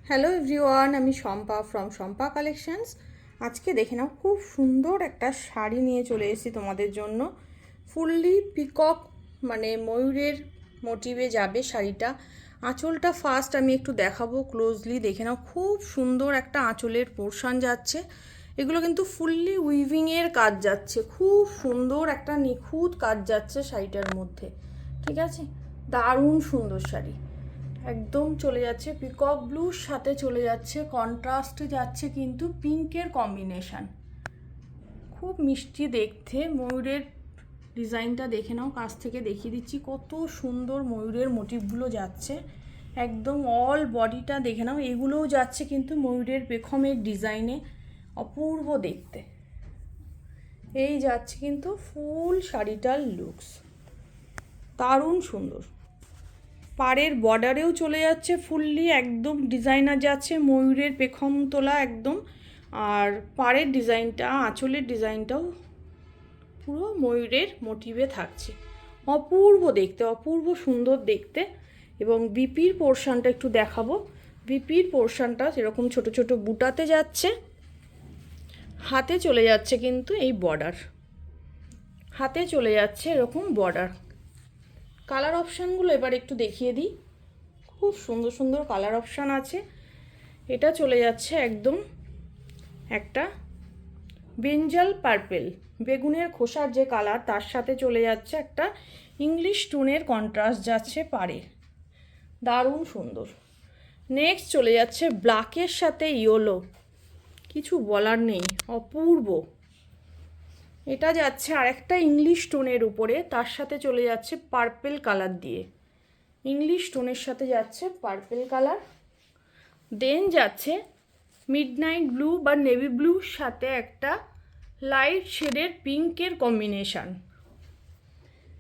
Hello everyone, আমি Shampa from Shampa collections. আজকে দেখে নাও, খুব সুন্দর একটা শাড়ি নিয়ে চলে এসেছি তোমাদের জন্য। ফুললি পিকক মানে ময়ূরের মোটিভে যাবে শাড়িটা। আঁচলটা ফার্স্ট আমি একটু দেখাবো, ক্লোজলি দেখে নাও। খুব সুন্দর একটা আঁচলের পোর্শন যাচ্ছে। এগুলো কিন্তু ফুললি উইভিংয়ের কাজ যাচ্ছে, খুব সুন্দর একটা নিখুঁত কাজ যাচ্ছে শাড়িটার মধ্যে। ঠিক আছে, দারুণ সুন্দর শাড়ি। একদম চলে যাচ্ছে পিকক ব্লুর সাথে, চলে যাচ্ছে কন্ট্রাস্টে যাচ্ছে কিন্তু পিঙ্কের কম্বিনেশান। খুব মিষ্টি দেখতে। ময়ূরের ডিজাইনটা দেখে নাও, কাছ থেকে দেখিয়ে দিচ্ছি কত সুন্দর ময়ূরের মোটিভগুলো যাচ্ছে। একদম অল বডিটা দেখে নাও, এগুলোও যাচ্ছে কিন্তু ময়ূরের পেখমের ডিজাইনে। অপূর্ব দেখতে। এই যাচ্ছে কিন্তু ফুল শাড়িটার লুকস, দারুণ সুন্দর। পাড়ের বর্ডারেও চলে যাচ্ছে ফুললি একদম ডিজাইনার যাচ্ছে, ময়ূরের পেখম তোলা একদম। আর পাড়ের ডিজাইনটা, আঁচলের ডিজাইনটাও পুরো ময়ূরের মোটিভে থাকছে। অপূর্ব দেখতে, অপূর্ব সুন্দর দেখতে। এবং বিপির পোর্শনটা একটু দেখাবো। বিপির পোর্শনটা সেরকম ছোট ছোট বুটাতে যাচ্ছে, হাতে চলে যাচ্ছে কিন্তু এই বর্ডার, হাতে চলে যাচ্ছে এরকম বর্ডার। কালার অপশানগুলো এবার একটু দেখিয়ে দিই। খুব সুন্দর সুন্দর কালার অপশান আছে। এটা চলে যাচ্ছে একদম একটা ব্রিঞ্জাল পার্পেল, বেগুনের খোসার যে কালার তার সাথে চলে যাচ্ছে একটা ইংলিশ টুনের কন্ট্রাস্ট যাচ্ছে পাড়ে, দারুণ সুন্দর। নেক্সট চলে যাচ্ছে ব্ল্যাকের সাথে ইয়েলো, কিছু বলার নেই, অপূর্ব। এটা যাচ্ছে আরেকটা ইংলিশ টোনের উপরে, তার সাথে চলে যাচ্ছে পার্পেল কালার দিয়ে, ইংলিশ টোনের সাথে যাচ্ছে পার্পেল কালার। দেন যাচ্ছে মিডনাইট ব্লু বা নেভি ব্লুর সাথে একটা লাইট শেডের পিঙ্কের কম্বিনেশান।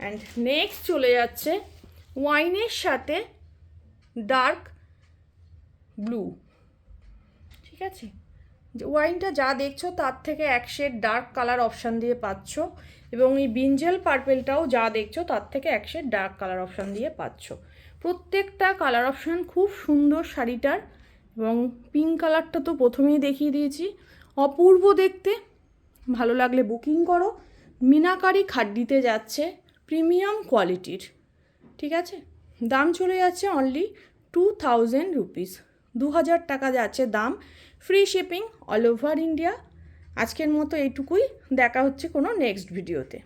অ্যান্ড নেক্সট চলে যাচ্ছে ওয়াইনের সাথে ডার্ক ব্লু। ঠিক আছে, ওয়াইনটা যা দেখছো তার থেকে এক শেড ডার্ক কালার অপশান দিয়ে পাচ্ছ, এবং এই ব্রিঞ্জাল পার্পেলটাও যা দেখছো তার থেকে এক শেড ডার্ক কালার অপশান দিয়ে পাচ্ছ। প্রত্যেকটা কালার অপশান খুব সুন্দর শাড়িটার। এবং পিঙ্ক কালারটা তো প্রথমেই দেখিয়ে দিয়েছি, অপূর্ব দেখতে। ভালো লাগলে বুকিং করো। মিনাকারি খাড্ডিতে যাচ্ছে, প্রিমিয়াম কোয়ালিটির। ঠিক আছে, দাম চলে যাচ্ছে অনলি 2000 রুপিস, 2000 টাকা যাচ্ছে দাম। Free shipping all over India. আজকের মতো এইটুকুই, দেখা হচ্ছে কোনো নেক্সট ভিডিওতে।